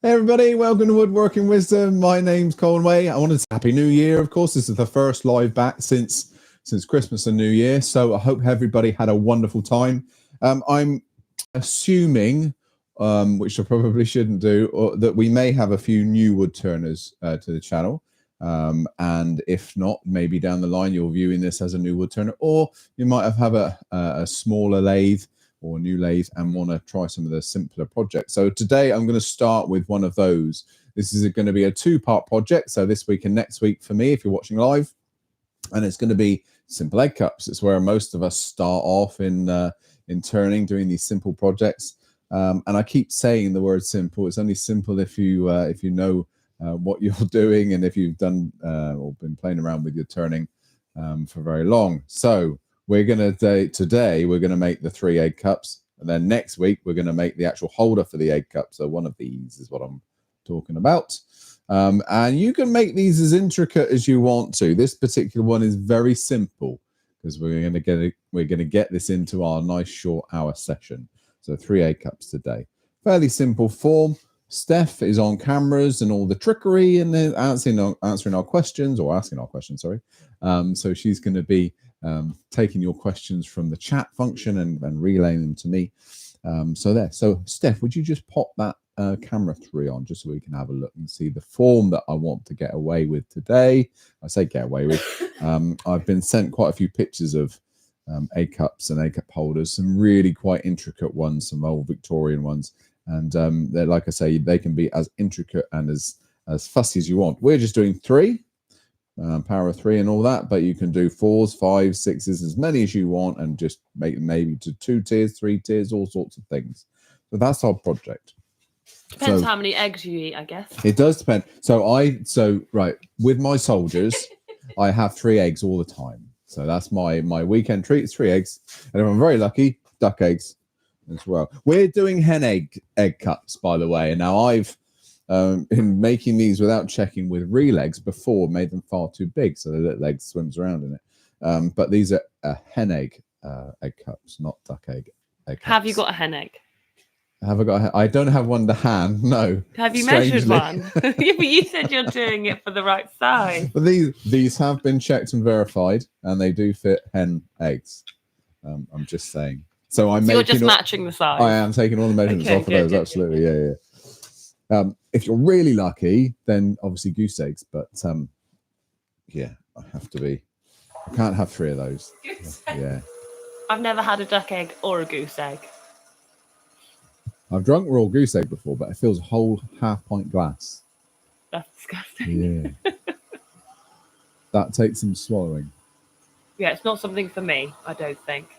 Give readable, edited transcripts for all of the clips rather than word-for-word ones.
Hey everybody, welcome to Woodworking Wisdom. My name's Colwin. I want to say Happy New Year. Of course, this is the first live back since Christmas and New Year, so I hope everybody had a wonderful time. I'm assuming, which I probably shouldn't do, that we may have a few new wood turners to the channel. And if not, maybe down the line you're viewing this as a new wood turner, or you might have a smaller lathe or a new lathe and want to try some of the simpler projects. So today I'm going to start with one of those. This is going to be a two-part project, so this week and next week for me if you're watching live, and it's going to be simple egg cups. It's where most of us start off in turning, doing these simple projects. And I keep saying the word simple. It's only simple if you know what you're doing and if you've done or been playing around with your turning for very long. So we're going to today we're going to make the 3 egg cups, and then next week we're going to make the actual holder for the egg cup. So one of these is what I'm talking about. And you can make these as intricate as you want to. This particular one is very simple because we're going to get this into our nice short hour session. So 3 egg cups today. Fairly simple form. Steph is on cameras and all the trickery and then answering our questions, or asking our questions, sorry. So she's going to be taking your questions from the chat function and relaying them to me. So Steph, would you just pop that camera 3 on just so we can have a look and see the form that I want to get away with today? I say get away with. I've been sent quite a few pictures of egg cups and egg cup holders, some really quite intricate ones, some old Victorian ones. And they're, like I say, they can be as intricate and as fussy as you want. We're just doing 3, power of 3 and all that, but you can do 4s, 5s, 6s, as many as you want, and just make them maybe to 2 tiers, 3 tiers, all sorts of things. So that's our project. Depends how many eggs you eat, I guess. It does depend. So right, with my soldiers, I have 3 eggs all the time. So that's my weekend treat, 3 eggs. And if I'm very lucky, duck eggs as well. We're doing hen egg cups, by the way. And now I've been making these without checking with real eggs before, made them far too big, so the little egg swims around in it. But these are hen egg cups, not duck egg cups. Have you got a hen egg? Have I got? I don't have one to hand. No. Have you measured one? Yeah, but you said you're doing it for the right size. But these have been checked and verified, and they do fit hen eggs. I'm just saying. So you're just matching the size. I am taking all the measurements off of those. Absolutely, yeah. If you're really lucky, then obviously goose eggs. But yeah, I have to be. I can't have 3 of those. Yeah. I've never had a duck egg or a goose egg. I've drunk raw goose egg before, but it feels a whole half-pint glass. That's disgusting. Yeah. That takes some swallowing. Yeah, it's not something for me, I don't think.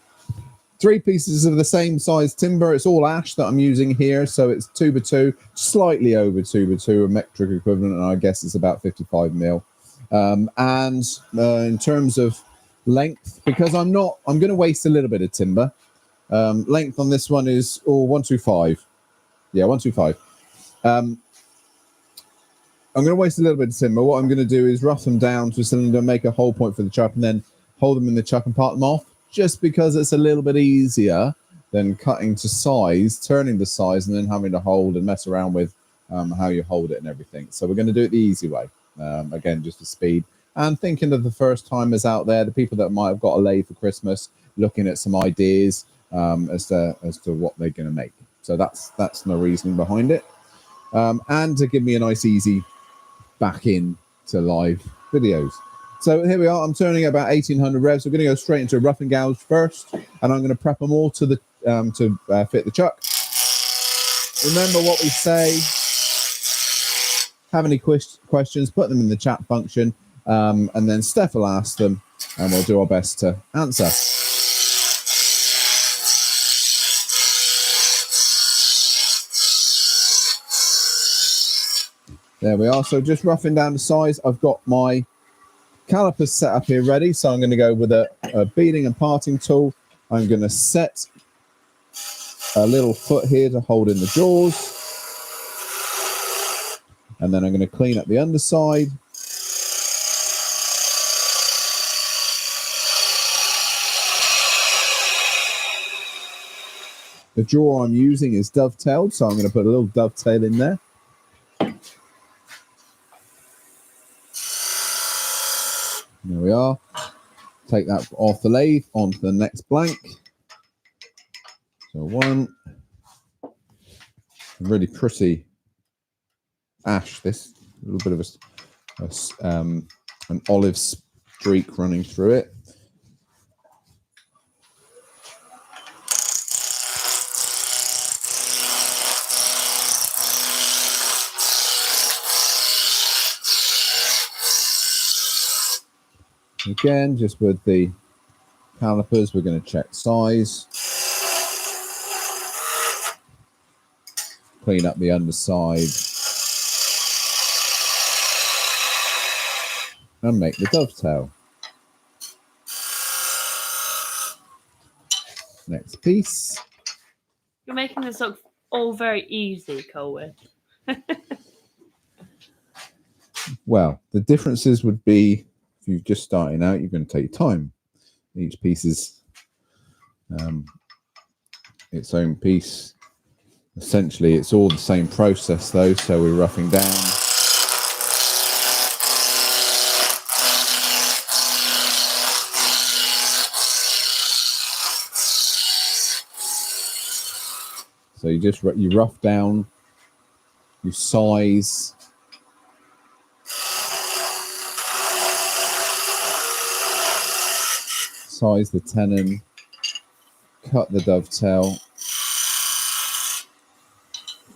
3 pieces of the same size timber. It's all ash that I'm using here, so it's 2x2, slightly over 2x2, a metric equivalent, and I guess it's about 55 mil. And in terms of length, because I'm going to waste a little bit of timber. Length on this one is 125. Yeah, 125. I'm going to waste a little bit of timber. What I'm going to do is rough them down to a cylinder, make a hole point for the chuck, and then hold them in the chuck and part them off, just because it's a little bit easier than cutting to size, turning the size, and then having to hold and mess around with how you hold it and everything. So we're going to do it the easy way, again, just for speed. And thinking of the first timers out there, the people that might have got a lathe for Christmas, looking at some ideas as to what they're going to make. So that's my reasoning behind it. And to give me a nice easy back in to live videos. So here we are. I'm turning at about 1800 revs. We're going to go straight into a rough and gouge first, and I'm going to prep them all to fit the chuck. Remember what we say. Have any questions, put them in the chat function, and then Steph will ask them, and we'll do our best to answer. There we are. So just roughing down the size. I've got my calipers set up here ready. So I'm going to go with a beading and parting tool. I'm going to set a little foot here to hold in the jaws. And then I'm going to clean up the underside. The jaw I'm using is dovetailed, so I'm going to put a little dovetail in there. we are. Take that off the lathe onto the next blank. So one. Really pretty ash, this. A little bit of an olive streak running through it. Again, just with the calipers, we're going to check size. Clean up the underside. And make the dovetail. Next piece. You're making this look all very easy, Colwin. Well, the differences would be, if you're just starting out, you're going to take time. Each piece is its own piece. Essentially, it's all the same process, though, so we're roughing down. So you rough down, you size. Size the tenon, cut the dovetail,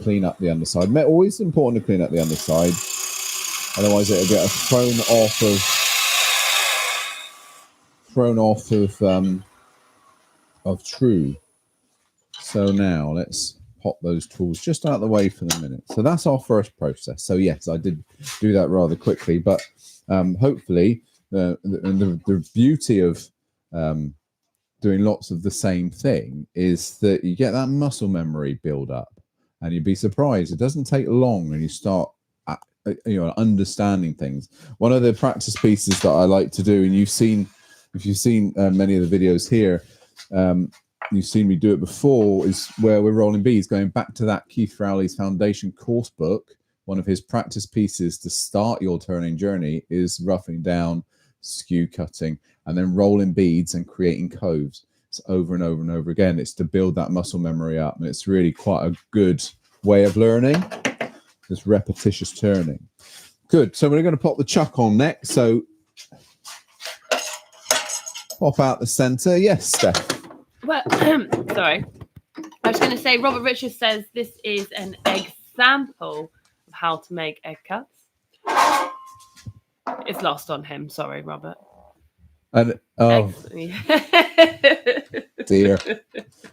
clean up the underside. Always important to clean up the underside, otherwise it'll get thrown off of true. So now let's pop those tools just out of the way for the minute. So that's our first process. So yes, I did do that rather quickly, but hopefully the beauty of doing lots of the same thing is that you get that muscle memory build up, and you'd be surprised. It doesn't take long, and you start understanding things. One of the practice pieces that I like to do, and if you've seen many of the videos here, you've seen me do it before, is where we're rolling beads. Going back to that Keith Rowley's Foundation course book, one of his practice pieces to start your turning journey is roughing down, skew cutting, and then rolling beads and creating coves. It's over and over and over again. It's to build that muscle memory up, and it's really quite a good way of learning, this repetitious turning. Good. So we're going to pop the chuck on next. So pop out the center. Yes, Steph. Well, sorry. I was going to say, Robert Richards says this is an example of how to make egg cuts. It's lost on him. Sorry, Robert. And dear,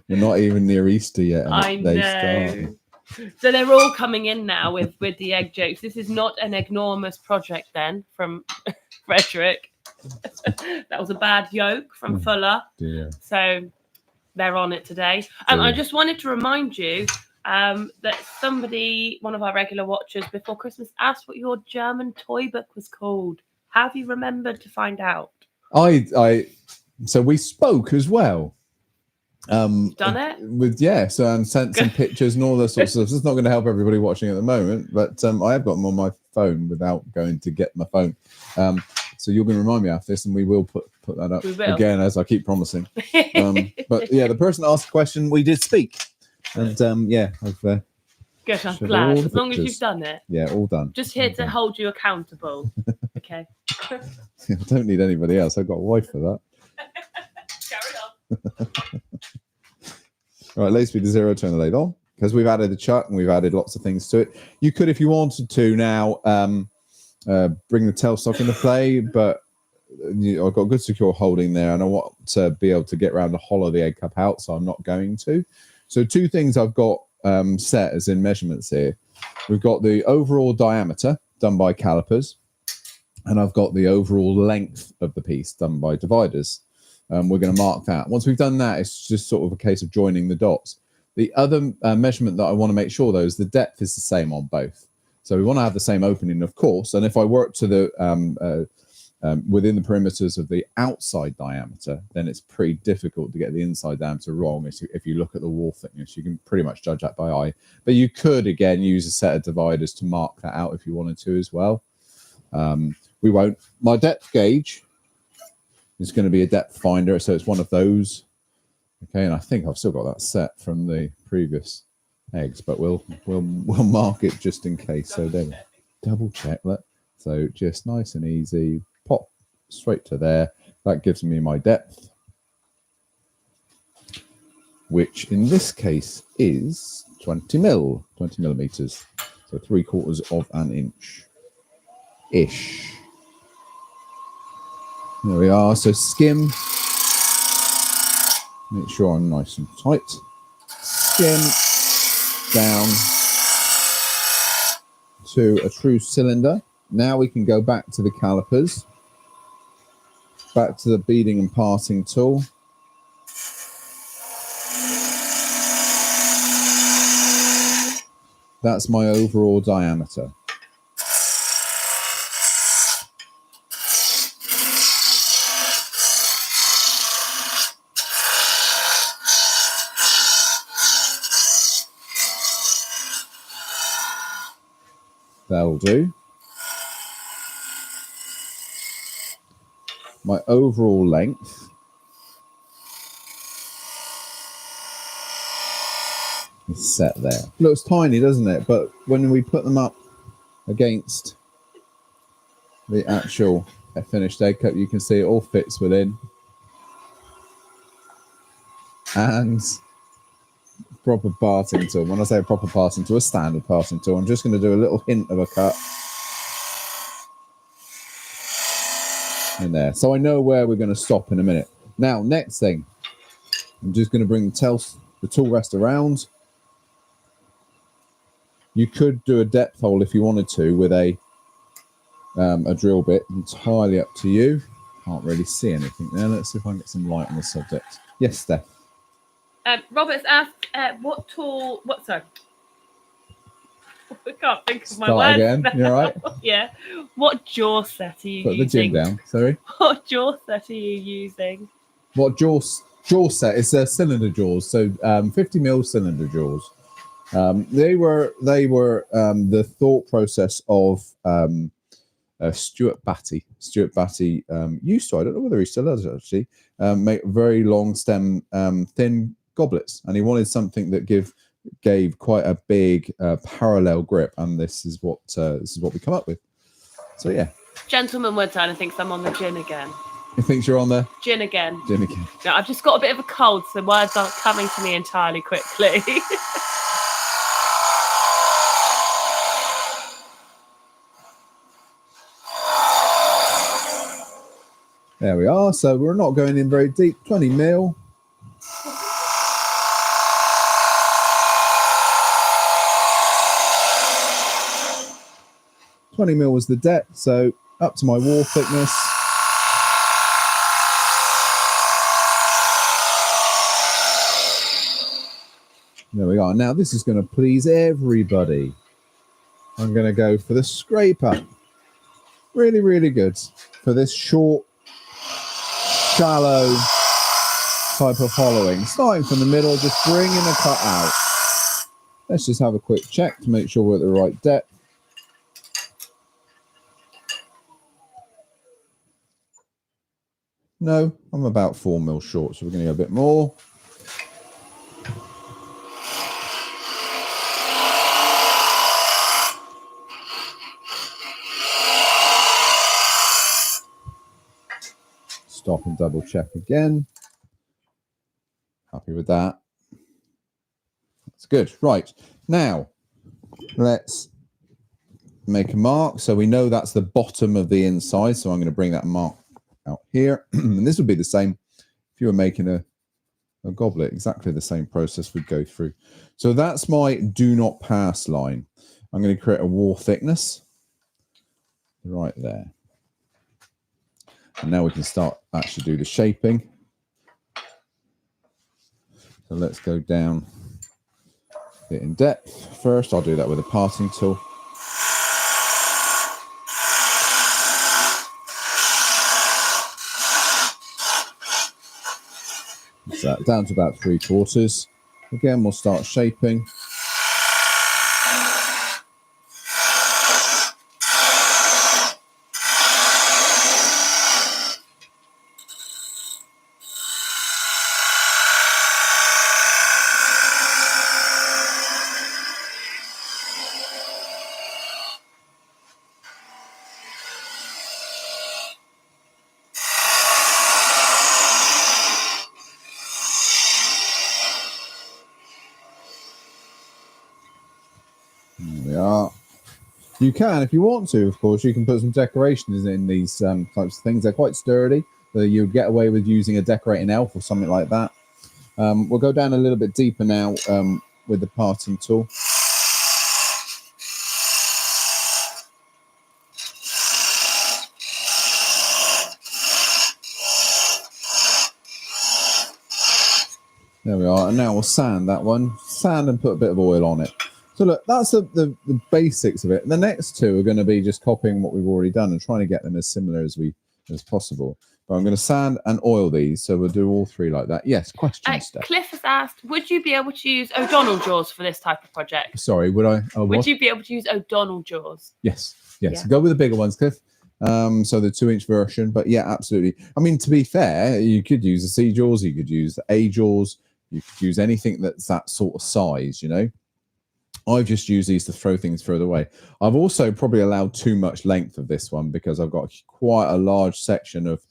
we're not even near Easter yet. I know. So they're all coming in now with the egg jokes. This is not an enormous project then from Frederick. That was a bad joke from Fuller. Dear. So they're on it today. I just wanted to remind you that somebody, one of our regular watchers before Christmas, asked what your German toy book was called. Have you remembered to find out? So we spoke as well. Done it? And sent some pictures and all that sorts of stuff. It's not going to help everybody watching at the moment, but I have got them on my phone without going to get my phone. So you're going to remind me after this, and we will put that up again, as I keep promising. But yeah, the person asked the question, we did speak. And I've good, I'm glad. As long as you've done it. Yeah, all done. Just here to hold you accountable. Okay. I don't need anybody else. I've got a wife for that. Carry on. All right, lathe speed to 0, turn the lathe on. Because we've added the chuck and we've added lots of things to it. You could, if you wanted to now, bring the tailstock into play, but I've got good secure holding there, and I want to be able to get around to hollow the egg cup out, so I'm not going to. So two things I've got set as in measurements here. We've got the overall diameter done by calipers, and I've got the overall length of the piece done by dividers. We're going to mark that. Once we've done that, it's just sort of a case of joining the dots. The other measurement that I want to make sure, though, is the depth is the same on both. So we want to have the same opening, of course. And if I work to the within the perimeters of the outside diameter, then it's pretty difficult to get the inside diameter wrong. If you look at the wall thickness, you can pretty much judge that by eye. But you could, again, use a set of dividers to mark that out if you wanted to as well. We won't. My depth gauge is going to be a depth finder. So it's one of those. Okay, and I think I've still got that set from the previous eggs, but we'll mark it just in case. So then double check that. So just nice and easy, pop straight to there. That gives me my depth, which in this case is 20 millimeters. So 3/4 of an inch-ish. There we are. So skim. Make sure I'm nice and tight. Skim down to a true cylinder. Now we can go back to the calipers. Back to the beading and passing tool. That's my overall diameter. That'll do. My overall length is set there. Looks tiny, doesn't it? But when we put them up against the actual finished egg cup, you can see it all fits within. And proper parting tool. When I say a proper parting tool, a standard parting tool, I'm just going to do a little hint of a cut in there. So I know where we're going to stop in a minute. Now, next thing, I'm just going to bring the tool rest around. You could do a depth hole if you wanted to with a drill bit. Entirely up to you. Can't really see anything there. Let's see if I can get some light on the subject. Yes, Steph. Robert's asked, sorry. I can't think of my Start words. again. You all right? Yeah. What jaw set are you Put using? the gym down. Sorry. What jaw set are you using? What jaw set? It's cylinder jaws. So 50mm cylinder jaws. They were the thought process of Stuart Batty. Stuart Batty used to, I don't know whether he still does actually, make very long stem, thin goblets, and he wanted something that gave quite a big parallel grip, and this is what we come up with. So yeah. Gentleman Woodtown thinks I'm on the gin again. He thinks you're on the gin again. Gin again. No, I've just got a bit of a cold, so words aren't coming to me entirely quickly. There we are. So we're not going in very deep. 20mm. Was the depth, so up to my wall thickness. There we are. Now this is going to please everybody. I'm going to go for the scraper. Really, really good for this short, shallow type of hollowing. Starting from the middle, just bringing the cut out. Let's just have a quick check to make sure we're at the right depth. No, I'm about 4mm short, so we're going to go a bit more. Stop and double check again. Happy with that. That's good. Right, now let's make a mark. So we know that's the bottom of the inside, so I'm going to bring that mark out here. And this would be the same if you were making a goblet. Exactly the same process we'd go through. So that's my do not pass line. I'm going to create a wall thickness right there. And now we can start actually do the shaping. So let's go down a bit in depth. First, I'll do that with a parting tool. So down to about 3/4. Again, we'll start shaping. There we are. You can, if you want to, of course, you can put some decorations in these types of things. They're quite sturdy. So you'd get away with using a decorating elf or something like that. We'll go down a little bit deeper now with the parting tool. There we are. And now we'll sand that one. Sand and put a bit of oil on it. So look, that's the basics of it. The next two are going to be just copying what we've already done and trying to get them as similar as possible. But I'm going to sand and oil these, so we'll do all three like that. Yes, question, Steph. Cliff has asked, would you be able to use O'Donnell jaws for this type of project? Sorry, would I? Would you be able to use O'Donnell jaws? Yes. Yeah. Go with the bigger ones, Cliff. So the 2-inch version. But yeah, absolutely. I mean, to be fair, you could use the C jaws, you could use the A jaws, you could use anything that's that sort of size, you know. I've just used these to throw things further away. I've also probably allowed too much length of this one because I've got quite a large section of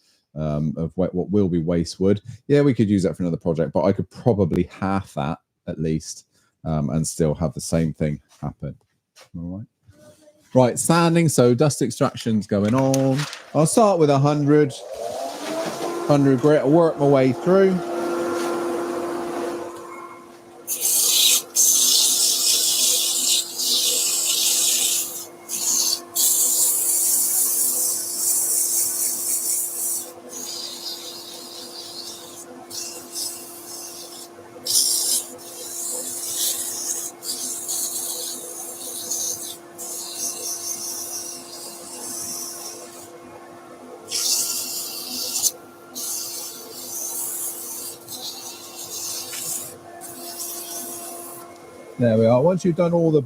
what will be waste wood. Yeah, we could use that for another project, but I could probably half that at least and still have the same thing happen. All right. Right, sanding. So dust extraction's going on. I'll start with 100 grit. I'll work my way through. There we are. Once you've done all the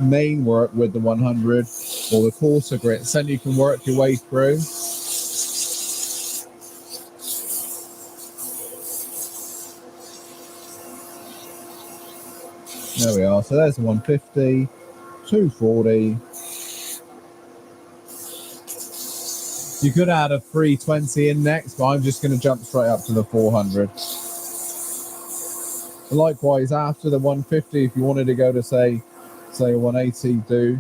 main work with the 100 or the coarser grits, then you can work your way through. There we are. So there's the 150, 240. You could add a 320 in next, but I'm just going to jump straight up to the 400. Likewise, after the 150, if you wanted to go to say 180, do.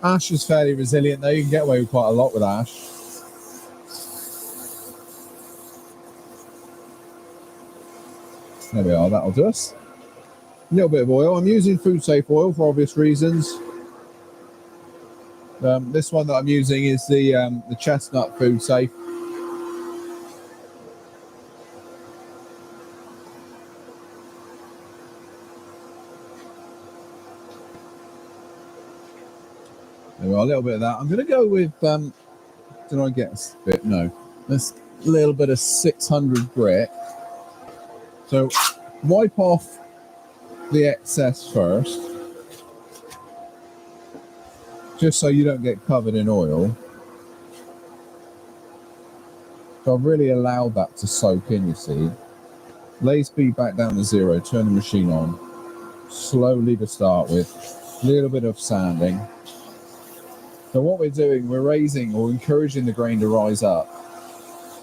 Ash is fairly resilient though. You can get away with quite a lot with ash. There we are. That'll do us. A little bit of oil. I'm using food safe oil for obvious reasons. This one that I'm using is the chestnut food safe. There we are, a little bit of that. I'm going to go with, did I get a bit? No. That's a little bit of 600 grit. So wipe off the excess first, just so you don't get covered in oil. So I've really allowed that to soak in, you see. Lay speed back down to 0, turn the machine on. Slowly to start with. A little bit of sanding. So what we're doing, we're raising or encouraging the grain to rise up.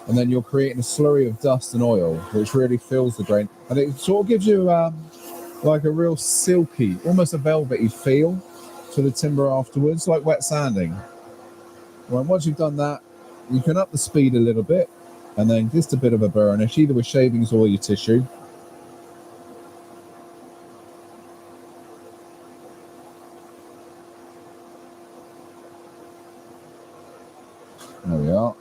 And then you're creating a slurry of dust and oil, which really fills the grain. And it sort of gives you like a real silky, almost a velvety feel to the timber afterwards, like wet sanding. Well, once you've done that, you can up the speed a little bit and then just a bit of a burnish, either with shavings or your tissue. There we are.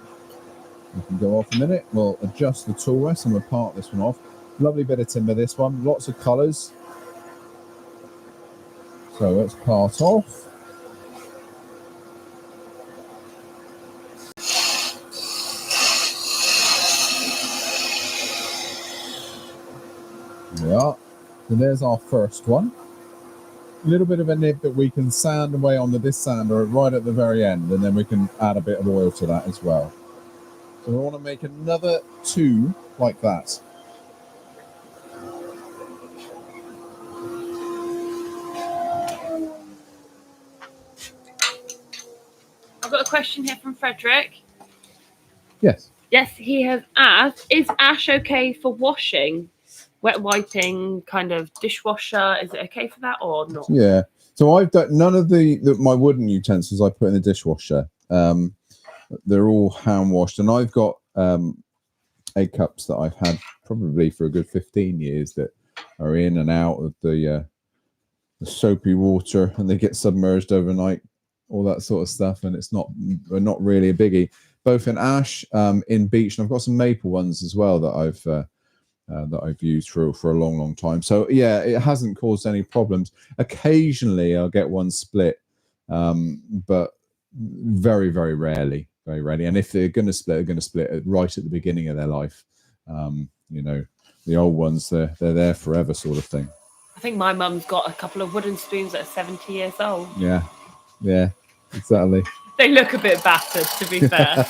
We can go off a minute. We'll adjust the tool rest and we'll part this one off. Lovely bit of timber, this one. Lots of colours. So let's part off. There we are. So there's our first one. A little bit of a nib that we can sand away on this sander right at the very end, and then we can add a bit of oil to that as well. So we want to make another 2 like that. I've got a question here from Frederick. Yes. Yes, he has asked, is ash okay for washing? wet wiping kind of dishwasher. Is it okay for that or not? Yeah. So I've done none of my wooden utensils I put in the dishwasher. They're all hand washed, and I've got egg cups that I've had probably for a good 15 years that are in and out of the soapy water, and they get submerged overnight, all that sort of stuff, and it's not really a biggie. Both in ash, in beech, and I've got some maple ones as well that I've used for a long time. So yeah, it hasn't caused any problems. Occasionally I'll get one split, but very rarely. And if they're going to split, they're going to split right at the beginning of their life. The old ones, they're there forever, sort of thing. I think my mum's got a couple of wooden spoons that are 70 years old. Yeah, exactly. They look a bit battered, to be fair.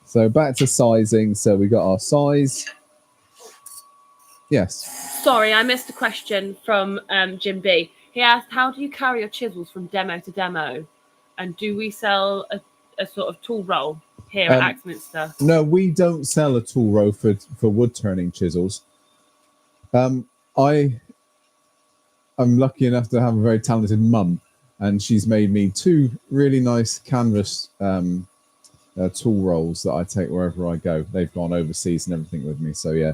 So back to sizing. So we got our size. Yes. Sorry, I missed a question from Jim B. He asked, how do you carry your chisels from demo to demo? And do we sell a sort of tool roll here at Axminster? No, we don't sell a tool roll for wood turning chisels. I'm lucky enough to have a very talented mum, and she's made me 2 really nice canvas tool rolls that I take wherever I go. They've gone overseas and everything with me. So yeah,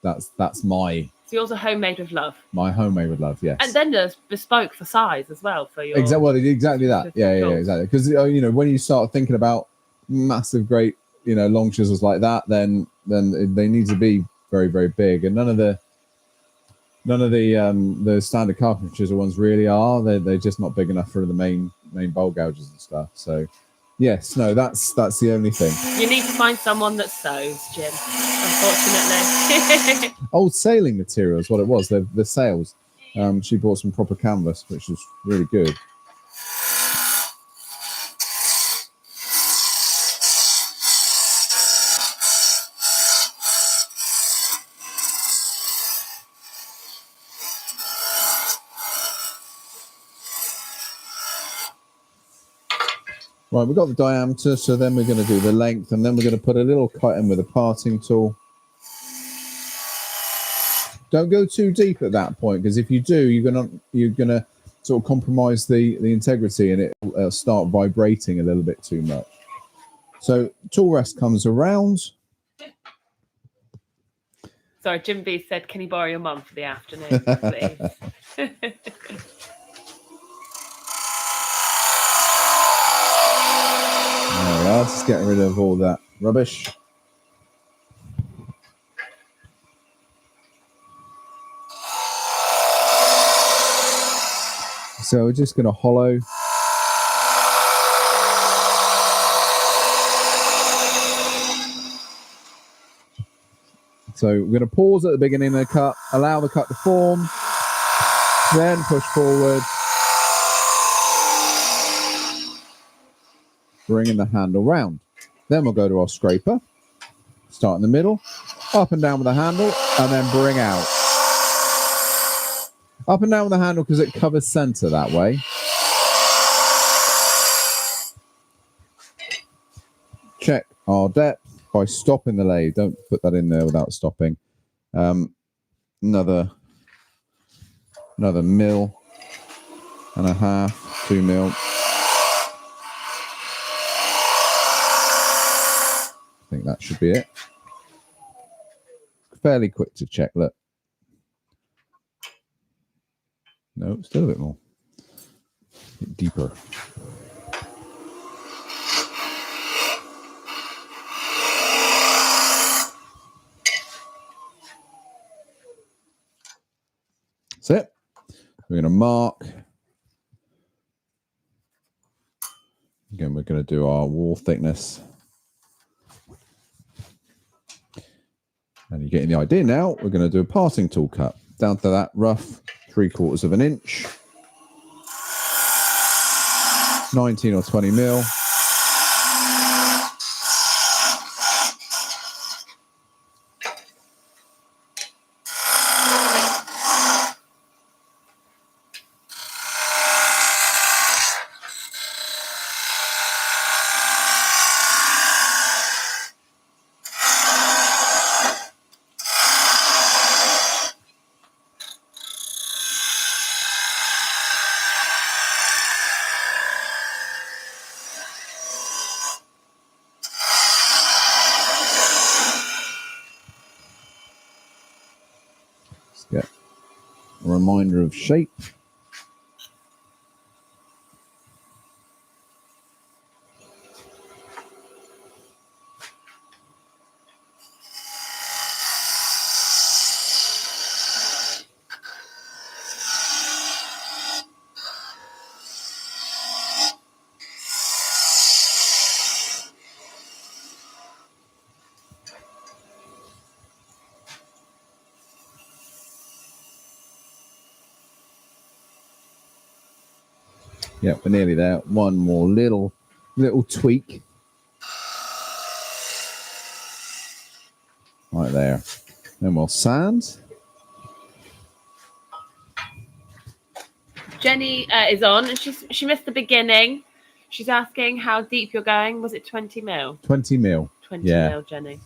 that's my. So yours are homemade with love. My homemade with love, yes. And then there's bespoke for size as well for your. Exactly that. Yeah, exactly. Because when you start thinking about massive, great, long chisels like that, then they need to be very big, and none of the standard carpentry chisel ones really are. They're just not big enough for the main bowl gouges and stuff. So yes, no, that's the only thing. You need to find someone that sews, Jim. Unfortunately. Old sailing material is what it was. The sails. She bought some proper canvas, which was really good. Right, we've got the diameter, so then we're going to do the length, and then we're going to put a little cut in with a parting tool. Don't go too deep at that point, because if you do, you're gonna sort of compromise the integrity, and it'll start vibrating a little bit too much. So tool rest comes around. Sorry, Jim B said, "Can you borrow your mum for the afternoon, please?" There we are, just getting rid of all that rubbish. So we're just going to hollow. So we're going to pause at the beginning of the cut, allow the cut to form, then push forward, bringing the handle round. Then we'll go to our scraper, start in the middle, up and down with the handle, and then bring out. Up and down with the handle because it covers center that way. Check our depth by stopping the lathe. Don't put that in there without stopping. Another mil and a half, 2 mil. I think that should be it. Fairly quick to check. Look. No, still a bit more. A bit deeper. That's it. We're going to mark. Again, we're going to do our wall thickness. And you're getting the idea now. We're going to do a parting tool cut down to that rough 3/4 of an inch, 19 or 20 mil. reminder of shape. Yeah, we're nearly there. One more little tweak. Right there. Then we'll sand. Jenny is on, and she missed the beginning. She's asking how deep you're going. Was it 20 mil? 20 mil. 20 mil, Jenny.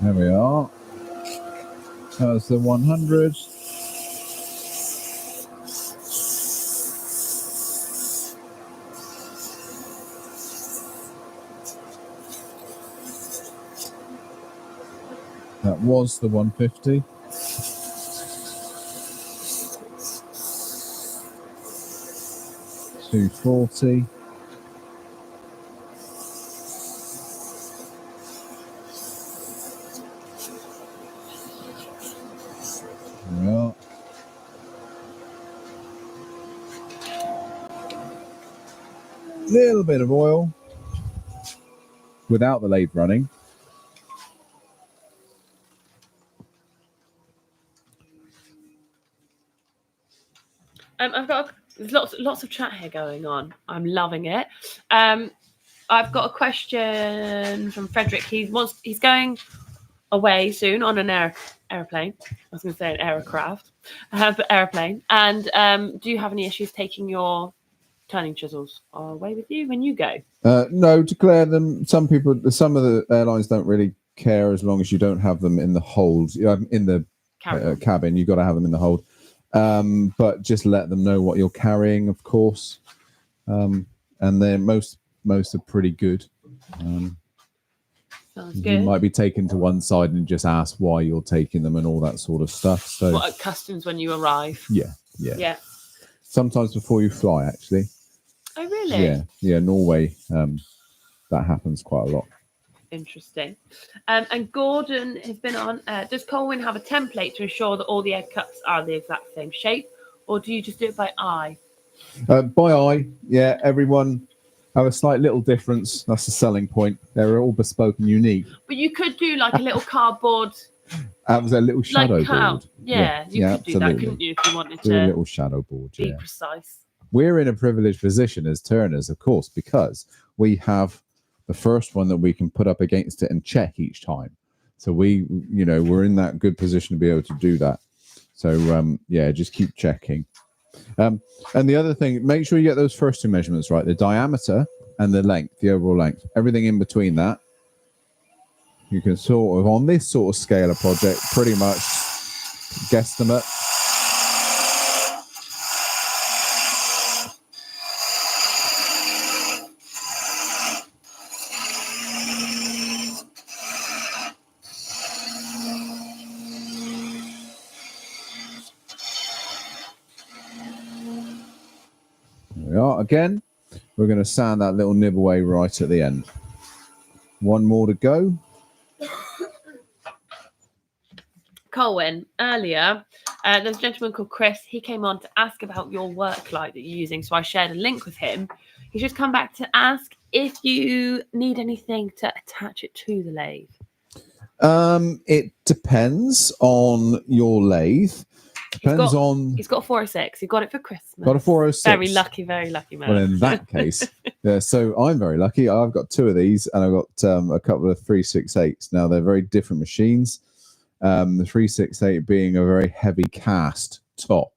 There we are. That's the 100. That was the 150. $240. Yeah. Little bit of oil without the lathe running. There's lots of chat here going on. I'm loving it. I've got a question from Frederick. He's going away soon on an airplane. I was going to say an aircraft, but airplane. And do you have any issues taking your turning chisels away with you when you go? No, declare them. Some of the airlines don't really care as long as you don't have them in the hold. In the cabin, you've got to have them in the hold. But just let them know what you're carrying, of course. And then most are pretty good. Sounds good. You might be taken to one side and just ask why you're taking them and all that sort of stuff. So what, at customs when you arrive? Yeah. Sometimes before you fly, actually. Oh, really? Yeah. Norway, that happens quite a lot. Interesting. And Gordon has been on. Does Colwin have a template to ensure that all the egg cups are the exact same shape, or do you just do it by eye? By eye, yeah. Everyone have a slight little difference. That's the selling point. They're all bespoke and unique. But you could do like a little cardboard. That was a little shadow board. Yeah, you could do that, couldn't you, if you wanted to do a little shadow board. Be precise. We're in a privileged position as turners, of course, because we have the first one that we can put up against it and check each time. So we're in that good position to be able to do that. So just keep checking. And the other thing, make sure you get those first two measurements right: the diameter and the length, the overall length. Everything in between that, you can sort of, on this sort of scale of project, pretty much guesstimate. We are again. We're going to sand that little nib away right at the end. One more to go. Colwin, earlier, there's a gentleman called Chris. He came on to ask about your work light that you're using, so I shared a link with him. He's just come back to ask if you need anything to attach it to the lathe. It depends on your lathe. Depends on. He's got a 406. He got it for Christmas. Got a 406. Very lucky man. Well, in that case, yeah. So I'm very lucky. I've got 2 of these, and I've got a couple of 368s. Now they're very different machines. The 368 being a very heavy cast top.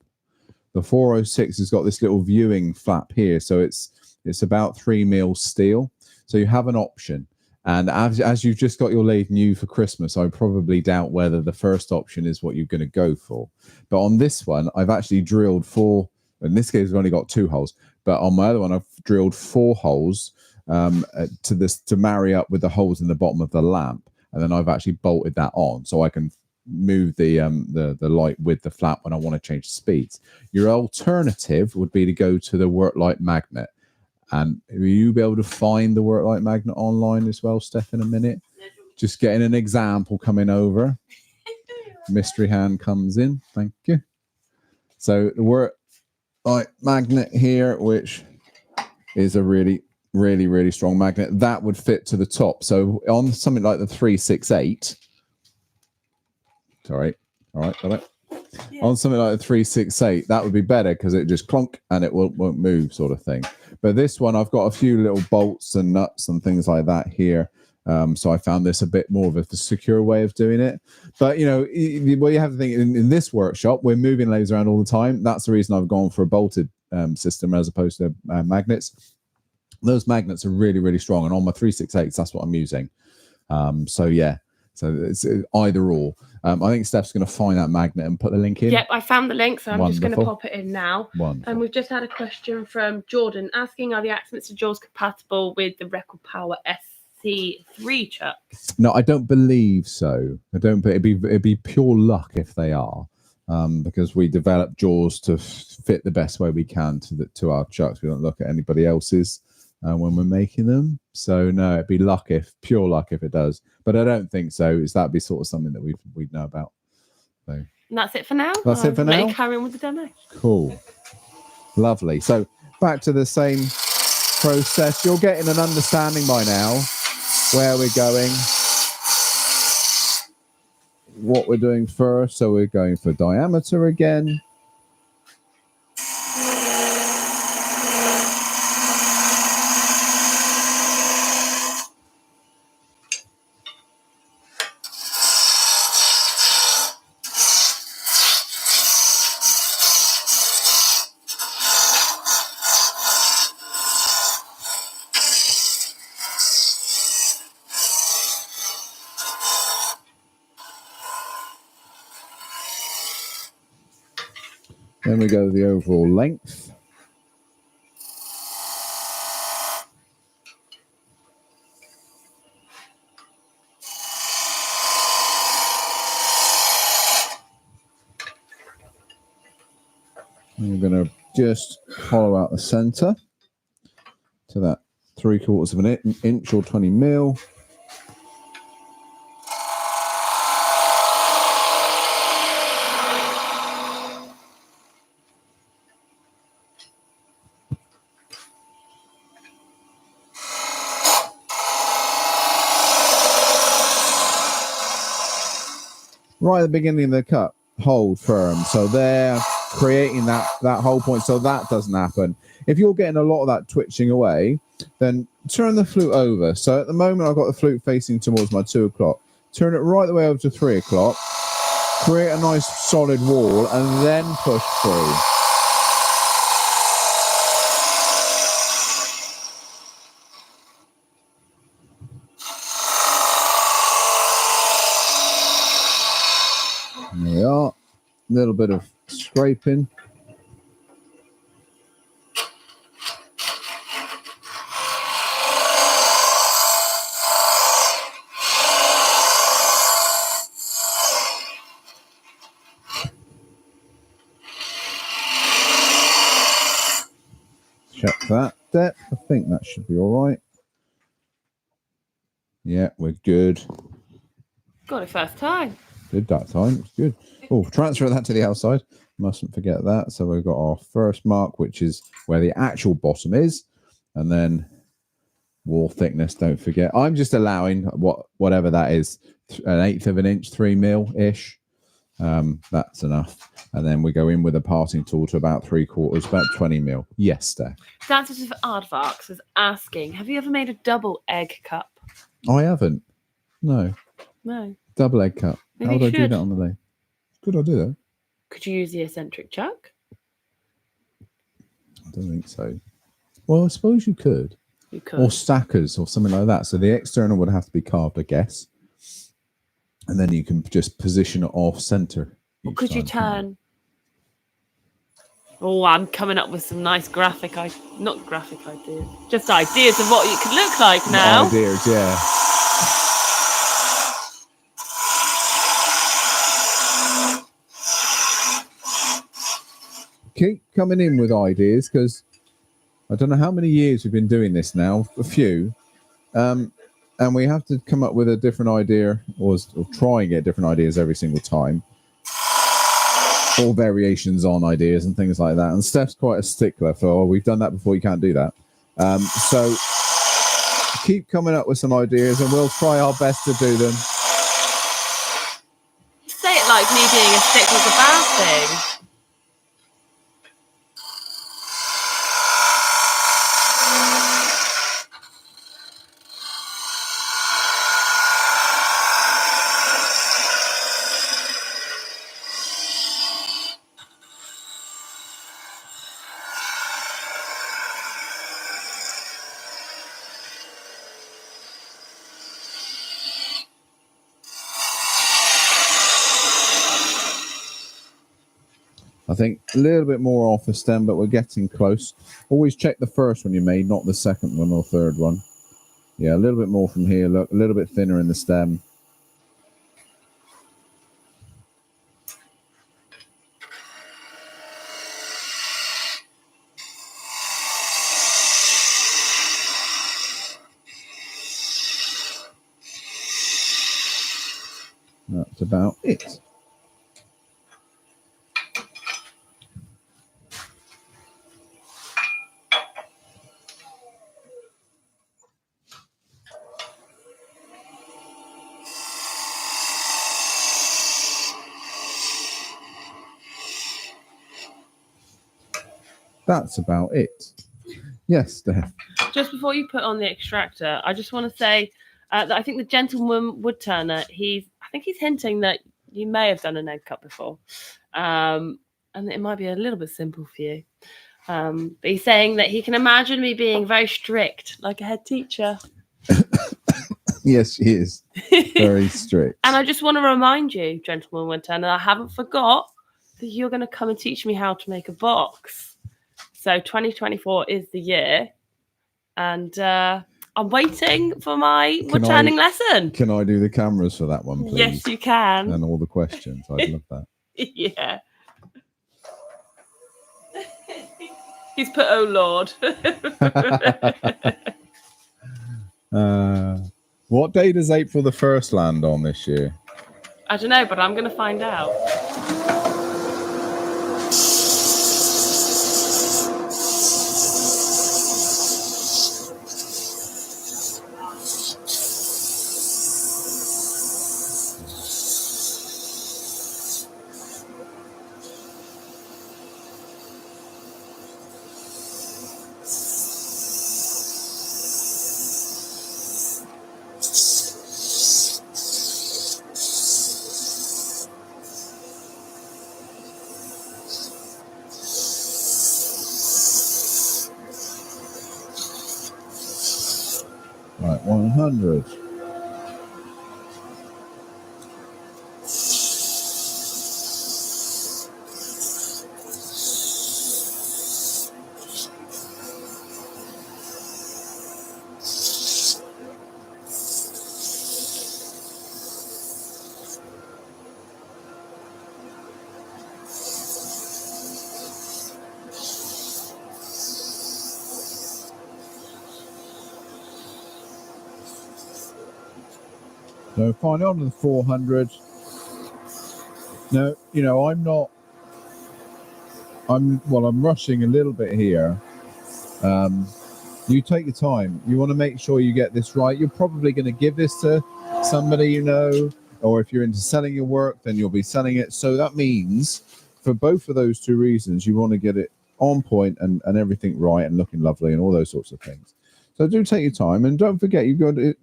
The 406 has got this little viewing flap here, so it's about 3 mil steel. So you have an option. And as you've just got your lathe new for Christmas, I probably doubt whether the first option is what you're going to go for. But on this one, I've actually drilled 4. In this case, I've only got 2 holes. But on my other one, I've drilled 4 holes to marry up with the holes in the bottom of the lamp. And then I've actually bolted that on so I can move the light with the flap when I want to change the speeds. Your alternative would be to go to the work light magnet. And will you be able to find the work light magnet online as well, Steph, in a minute? Just getting an example coming over. Mystery hand comes in. Thank you. So the work light magnet here, which is a really, really, really strong magnet, that would fit to the top. So on something like the 368, sorry, all right, got it. Yeah. On something like a 368, that would be better because it just clunk and it won't move, sort of thing. But this one, I've got a few little bolts and nuts and things like that here. So I found this a bit more of a secure way of doing it. But, you know, well, you have to think in this workshop, we're moving lathes around all the time. That's the reason I've gone for a bolted system as opposed to magnets. Those magnets are really, really strong. And on my 368s, that's what I'm using. So, yeah. So it's either or. I think Steph's going to find that magnet and put the link in. Yep, I found the link, so I'm Wonderful. just going to pop it in now. Wonderful. And we've just had a question from Jordan asking, are the Axminster jaws compatible with the Record Power SC3 chucks? No, I don't believe so. I don't. But it'd be pure luck if they are, because we develop jaws to fit the best way we can to our chucks. We don't look at anybody else's when we're making them. So no, it'd be pure luck if it does. But I don't think so. That'd be sort of something that we'd know about. So and that's it for now. That's it for now. Let you carry on with the demo. Cool, lovely. So back to the same process. You're getting an understanding by now where we're going, what we're doing first. So we're going for diameter again. Then we go to the overall length. And we're going to just hollow out the center to that 3/4 of an inch or 20 mil. Right at the beginning of the cut, hold firm. So they're creating that whole point so that doesn't happen. If you're getting a lot of that twitching away, then turn the flute over. So at the moment, I've got the flute facing towards my 2 o'clock. Turn it right the way over to 3 o'clock. Create a nice solid wall and then push through. There we are. A little bit of scraping. Check that depth. I think that should be all right. Yeah, we're good. Got it first time. Did that time. It's good. Oh, transfer that to the outside. Mustn't forget that. So we've got our first mark, which is where the actual bottom is. And then wall thickness, don't forget. I'm just allowing whatever that is, 1/8 of an inch, 3 mil-ish. That's enough. And then we go in with a parting tool to about 3/4, about 20 mil. Yes, Steph. Dances of Aardvarks is asking, have you ever made a double egg cup? I haven't. No. Double egg cup. Maybe How would I do should. that on the day? Could I do that? Could you use the eccentric chuck? I don't think so. Well, I suppose you could. You could. Or stackers or something like that. So the external would have to be carved, I guess. And then you can just position it off center. Or could you turn? Oh, I'm coming up with some nice not graphic ideas, just ideas of what it could look like now. Ideas, yeah. Keep coming in with ideas, because I don't know how many years we've been doing this now, a few. And we have to come up with a different idea or try and get different ideas every single time. Or variations on ideas and things like that. And Steph's quite a stickler for, we've done that before, you can't do that. So keep coming up with some ideas and we'll try our best to do them. You say it like me being a stickler's a bad thing. I think a little bit more off the stem, but we're getting close. Always check the first one you made, not the second one or third one. Yeah, a little bit more from here. Look, a little bit thinner in the stem. That's about it. That's about it. Yes, Steph. Just before you put on the extractor, I just want to say that I think the gentleman wood turner, I think he's hinting that you may have done an egg cut before. And it might be a little bit simple for you. But he's saying that he can imagine me being very strict, like a head teacher. Yes, she is. Very strict. And I just want to remind you, gentleman wood turner, I haven't forgot that you're going to come and teach me how to make a box. So 2024 is the year. And I'm waiting for my wood turning lesson. Can I do the cameras for that one, please? Yes, you can. And all the questions. I'd love that. Yeah. He's put, oh, Lord. What day does April the 1st land on this year? I don't know, but I'm going to find out. Right, 100. So finally on to the 400. Now, you know, I'm rushing a little bit here. You take your time. You want to make sure you get this right. You're probably going to give this to somebody you know, or if you're into selling your work, then you'll be selling it. So that means for both of those two reasons, you want to get it on point and everything right and looking lovely and all those sorts of things. So do take your time, and don't forget you've got to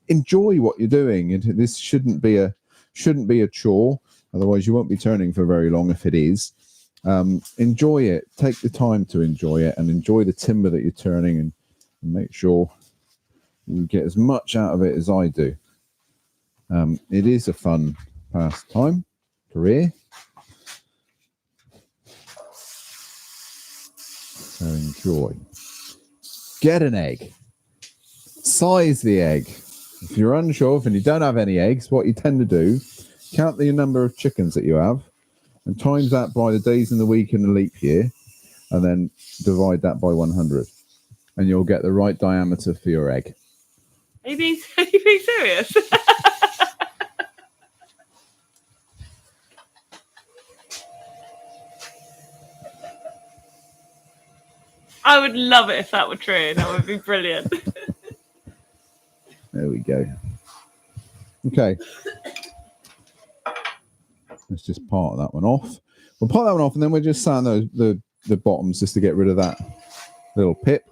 enjoy what you're doing. This shouldn't be a chore. Otherwise, you won't be turning for very long if it is. Enjoy it. Take the time to enjoy it and enjoy the timber that you're turning, and make sure you get as much out of it as I do. It is a fun pastime, career. So enjoy. Get an egg. Size the egg. If you're unsure and you don't have any eggs, what you tend to do, count the number of chickens that you have and times that by the days in the week in the leap year, and then divide that by 100. And you'll get the right diameter for your egg. Are you being serious? I would love it if that were true. That would be brilliant. There we go. Okay. Let's just part that one off. We'll part that one off, and then we'll just sand the bottoms just to get rid of that little pip.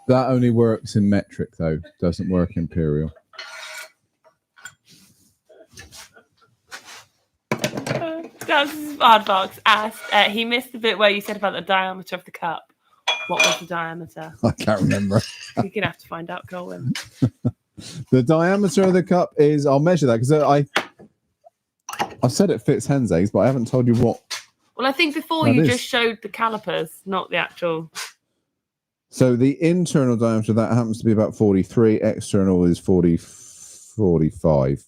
That only works in metric, though. Doesn't work imperial. Aardvarks asked, he missed the bit where you said about the diameter of the cup. What was the diameter? I can't remember. You're going to have to find out, Colwin. The diameter of the cup is, I'll measure that, because I said it fits hen's eggs, but I haven't told you what. Well, I think before you just showed the calipers, not the actual. So the internal diameter, that happens to be about 43. External is 45.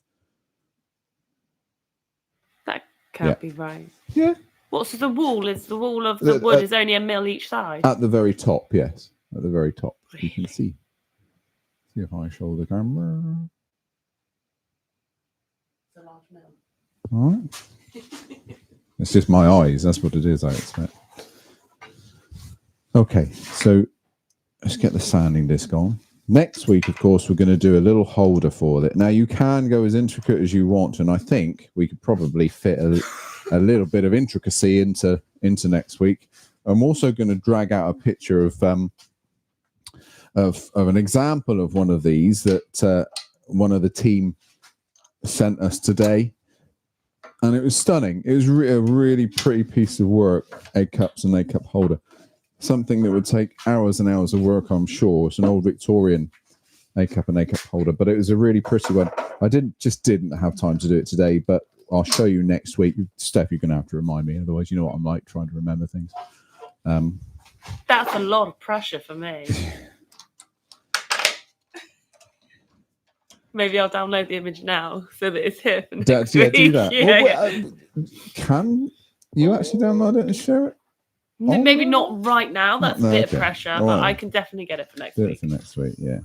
That can't be right. Yeah. What's the wall? Is the wall of the wood is only a mil each side? At the very top, yes. At the very top. Really? You can see. See if I show the camera. It's a large mil. All right. It's just my eyes. That's what it is, I expect. Okay, so let's get the sanding disc on. Next week, of course, we're going to do a little holder for it. Now, you can go as intricate as you want, and I think we could probably fit a little bit of intricacy into next week. I'm also going to drag out a picture of an example of one of these that one of the team sent us today, and it was stunning. It was a really pretty piece of work, egg cups and egg cup holder. Something that would take hours and hours of work, I'm sure. It's an old Victorian egg cup and egg cup holder, but it was a really pretty one. I didn't have time to do it today, but I'll show you next week. Steph, you're going to have to remind me, otherwise you know what I'm like trying to remember things. That's a lot of pressure for me. Maybe I'll download the image now so that it's here for next week. Do that. Yeah, well, can you actually download it and share it? Maybe not right now. That's a bit of pressure, all but right. I can definitely get it for next Do week. it for next week, yeah.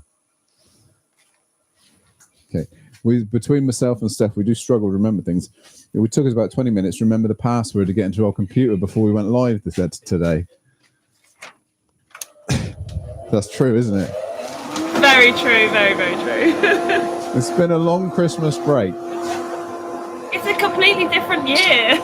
Okay. Between myself and Steph, we do struggle to remember things. It took us about 20 minutes to remember the password to get into our computer before we went live today. That's true, isn't it? Very true, very, very true. It's been a long Christmas break. It's a completely different year.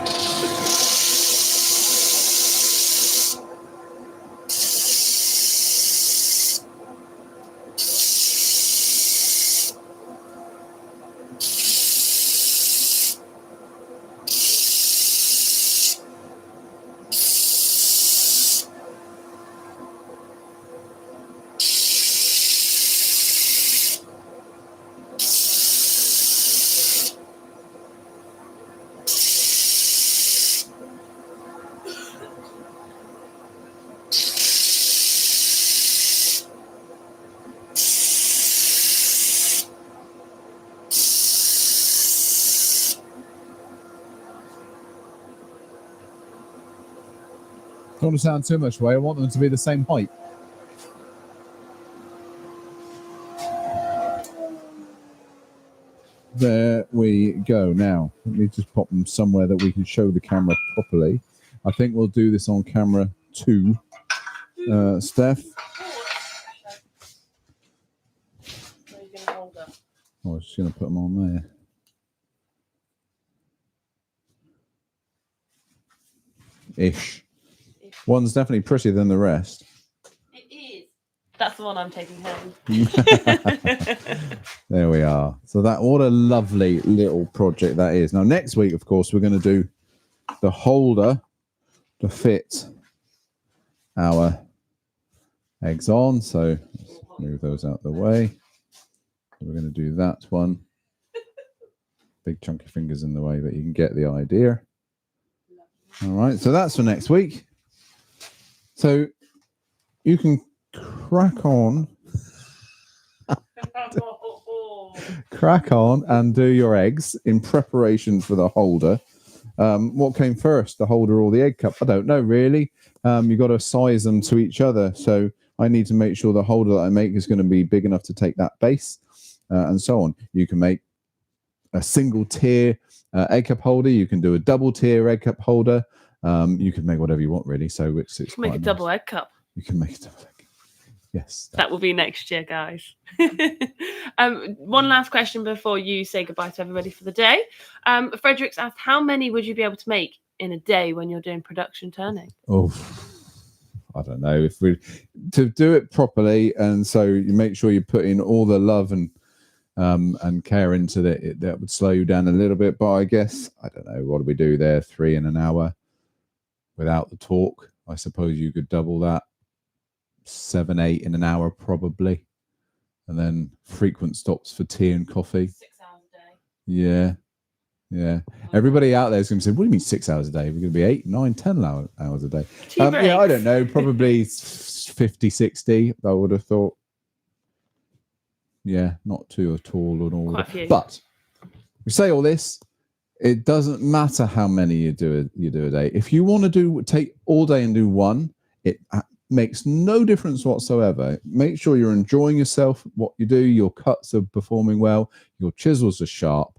Don't want to sound too much away. I want them to be the same height. There we go. Now, let me just pop them somewhere that we can show the camera properly. I think we'll do this on camera 2. Steph? Where are you going to hold her? I was just going to put them on there. Ish. One's definitely prettier than the rest. It is. That's the one I'm taking home. There we are. So what a lovely little project that is. Now, next week, of course, we're going to do the holder to fit our eggs on. So let's move those out the way. We're going to do that one. Big chunky fingers in the way, but you can get the idea. All right, so that's for next week. So you can crack on and do your eggs in preparation for the holder. What came first, the holder or the egg cup? I don't know, really. You've got to size them to each other. So I need to make sure the holder that I make is going to be big enough to take that base and so on. You can make a single tier egg cup holder. You can do a double tier egg cup holder. You can make whatever you want, really. So it's make a double egg cup. You can make a double egg cup. Yes. That will be next year, guys. One last question before you say goodbye to everybody for the day. Fredericks asked, how many would you be able to make in a day when you're doing production turning? Oh, I don't know. If we to do it properly, and so you make sure you put in all the love and care into that would slow you down a little bit. But I guess, I don't know, what do we do there? 3 in an hour without the talk. I suppose you could double that. 7, 8 in an hour probably, and then frequent stops for tea and coffee. 6 hours a day. Yeah. Everybody out there is going to say, what do you mean 6 hours a day? We're going to be 8, 9, 10 hours a day. Yeah, I don't know, probably 50, 60, I would have thought. Yeah, not too at all and all. But we say all this, it doesn't matter how many you do a day. If you want to take all day and do one, it makes no difference whatsoever. Make sure you're enjoying yourself, what you do, your cuts are performing well, your chisels are sharp,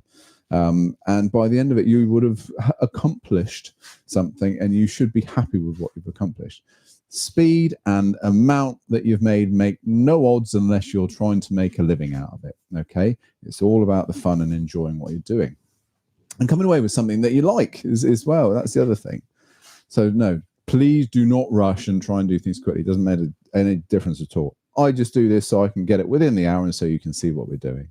and by the end of it you would have accomplished something, and you should be happy with what you've accomplished. Speed and amount that you've made make no odds unless you're trying to make a living out of it. Okay, it's all about the fun and enjoying what you're doing and coming away with something that you like as well. That's the other thing. So no, please do not rush and try and do things quickly. It doesn't make any difference at all. I just do this so I can get it within the hour and so you can see what we're doing.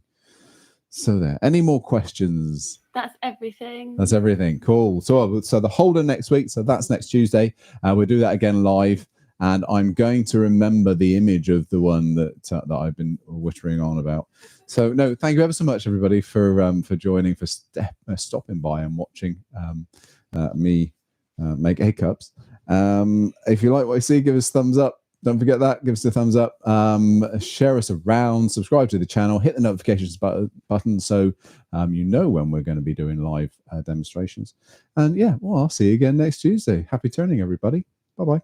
So there. Any more questions? That's everything. That's everything. Cool. So the holder next week. So that's next Tuesday. We'll do that again live. And I'm going to remember the image of the one that I've been whittering on about. So no, thank you ever so much, everybody, for joining, for stopping by and watching me make egg cups. If you like what you see, give us a thumbs up. Don't forget that. Give us a thumbs up. Share us around. Subscribe to the channel. Hit the notifications button so you know when we're going to be doing live demonstrations. And yeah, well, I'll see you again next Tuesday. Happy turning, everybody. Bye-bye.